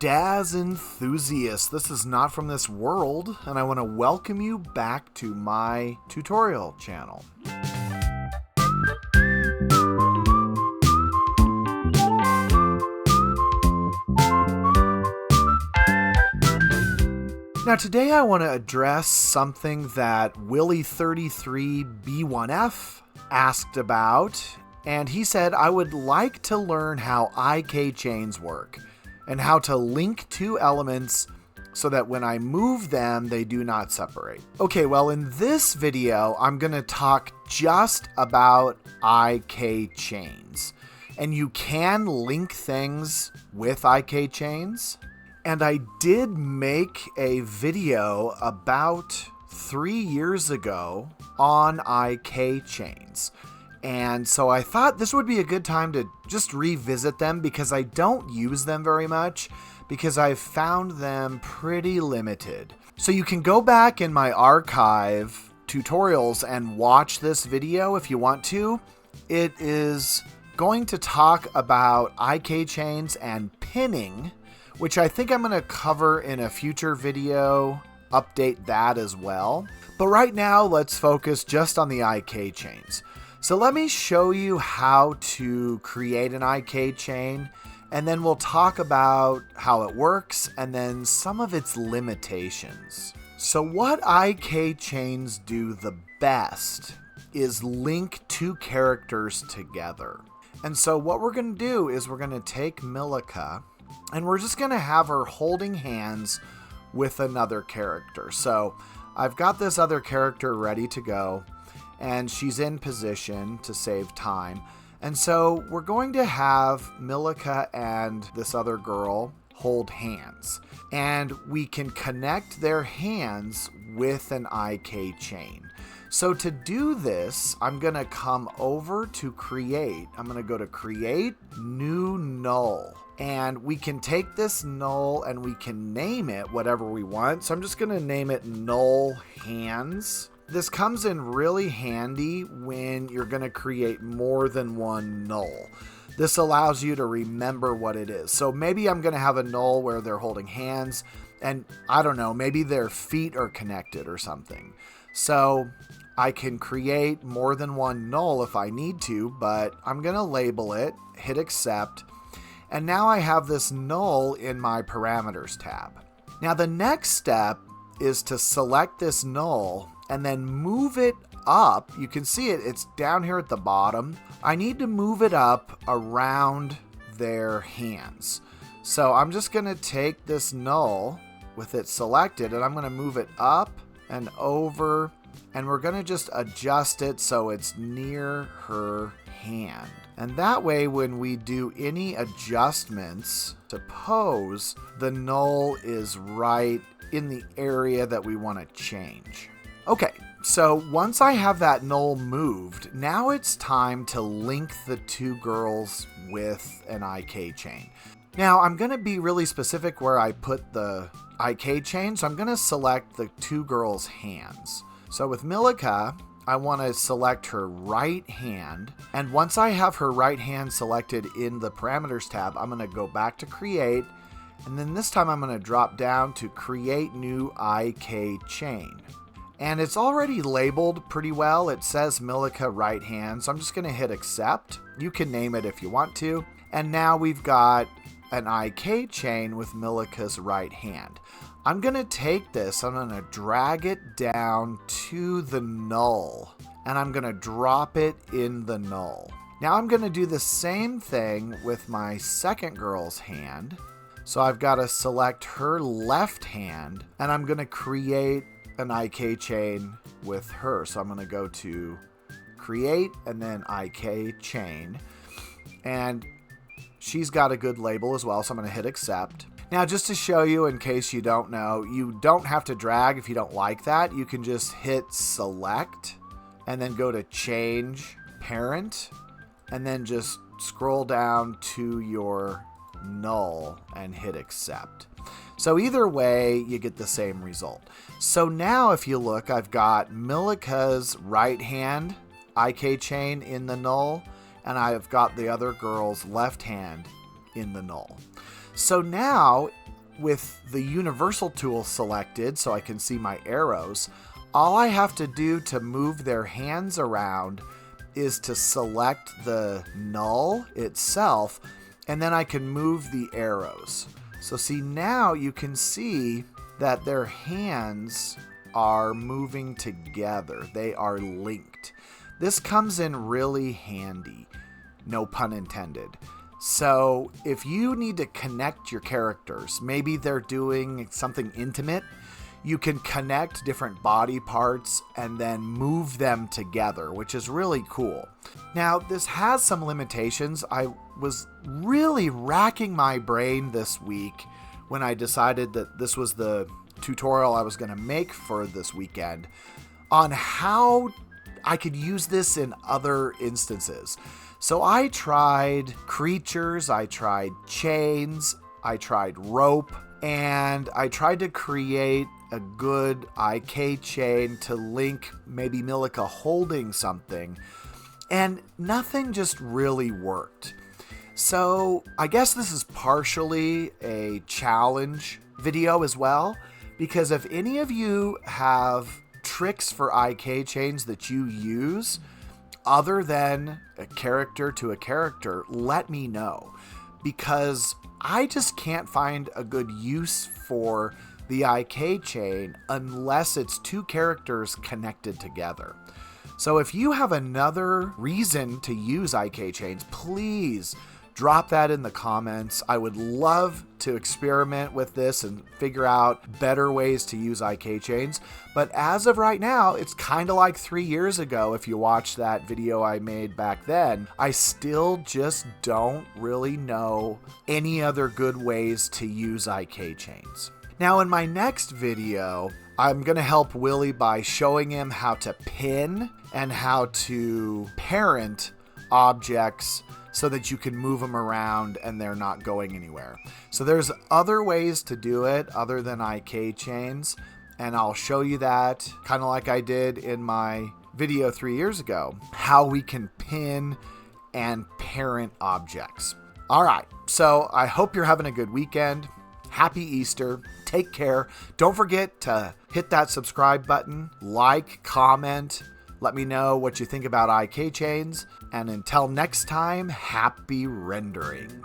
Daz enthusiasts, this is not from this world, and I want to welcome you back to my tutorial channel. Now today I want to address something that Willie33B1F asked about, and he said I would like to learn how IK chains work and how to link two elements so that when I move them, they do not separate. Okay, well in this video, I'm going to talk just about IK chains. And you can link things with IK chains. And I did make a video about 3 years ago on IK chains. And so I thought this would be a good time to just revisit them because I don't use them very much because I've found them pretty limited. So you can go back in my archive tutorials and watch this video if you want to. It is going to talk about IK chains and pinning, which I think I'm going to cover in a future video, update that as well. But right now, let's focus just on the IK chains. So let me show you how to create an IK chain, and then we'll talk about how it works and then some of its limitations. So what IK chains do the best is link two characters together. And so what we're going to do is we're going to take Milika, and we're just going to have her holding hands with another character. So I've got this other character ready to go, and she's in position to save time. And so we're going to have Milika and this other girl hold hands. And we can connect their hands with an IK chain. So to do this, I'm going to come over to Create. I'm going to go to Create, New Null. And we can take this null and we can name it whatever we want. So I'm just going to name it Null Hands. This comes in really handy when you're going to create more than one null. This allows you to remember what it is. So maybe I'm going to have a null where they're holding hands and I don't know, maybe their feet are connected or something. So I can create more than one null if I need to, but I'm going to label it, hit accept, and now I have this null in my parameters tab. Now the next step is to select this null and then move it up. You can see it, it's down here at the bottom. I need to move it up around their hands. So I'm just going to take this null with it selected and I'm going to move it up and over, and we're going to just adjust it so it's near her hand. And that way when we do any adjustments to pose, the null is right in the area that we want to change. Okay, so once I have that null moved, now it's time to link the two girls with an IK chain. Now I'm going to be really specific where I put the IK chain, so I'm going to select the two girls' hands. So with Milika, I want to select her right hand, and once I have her right hand selected in the parameters tab, I'm going to go back to Create, and then this time I'm going to drop down to Create New IK Chain. And it's already labeled pretty well. It says Milika right hand, so I'm just going to hit accept. You can name it if you want to. And now we've got an IK chain with Milika's right hand. I'm going to take this, I'm going to drag it down to the null, and I'm going to drop it in the null. Now I'm going to do the same thing with my second girl's hand. So I've got to select her left hand, and I'm going to create an IK chain with her. So I'm going to go to Create and then IK chain, and she's got a good label as well, so I'm going to hit accept. Now just to show you in case you don't know, you don't have to drag if you don't like that. You can just hit select and then go to change parent and then just scroll down to your null and hit accept. So either way, you get the same result. So now if you look, I've got Milika's right hand IK chain in the null, and I've got the other girl's left hand in the null. So now, with the universal tool selected so I can see my arrows, all I have to do to move their hands around is to select the null itself, and then I can move the arrows. So see, now you can see that their hands are moving together. They are linked. This comes in really handy, no pun intended. So if you need to connect your characters, maybe they're doing something intimate, you can connect different body parts and then move them together, which is really cool. Now, this has some limitations. I was really racking my brain this week when I decided that this was the tutorial I was going to make for this weekend on how I could use this in other instances. So I tried creatures, I tried chains, I tried rope, and I tried to create a good IK chain to link maybe Milica holding something, and nothing just really worked. So I guess this is partially a challenge video as well, because if any of you have tricks for IK chains that you use other than a character to a character, let me know, because I just can't find a good use for the IK chain unless it's two characters connected together. So if you have another reason to use IK chains, please drop that in the comments. I would love to experiment with this and figure out better ways to use IK chains. But as of right now, it's kind of like 3 years ago. If you watch that video I made back then, I still just don't really know any other good ways to use IK chains. Now in my next video, I'm going to help Willie by showing him how to pin and how to parent objects so that you can move them around and they're not going anywhere. So there's other ways to do it other than IK chains, and I'll show you that kind of like I did in my video 3 years ago, how we can pin and parent objects. All right, so I hope you're having a good weekend. Happy Easter. Take care. Don't forget to hit that subscribe button, like, comment, let me know what you think about IK chains. And until next time, happy rendering.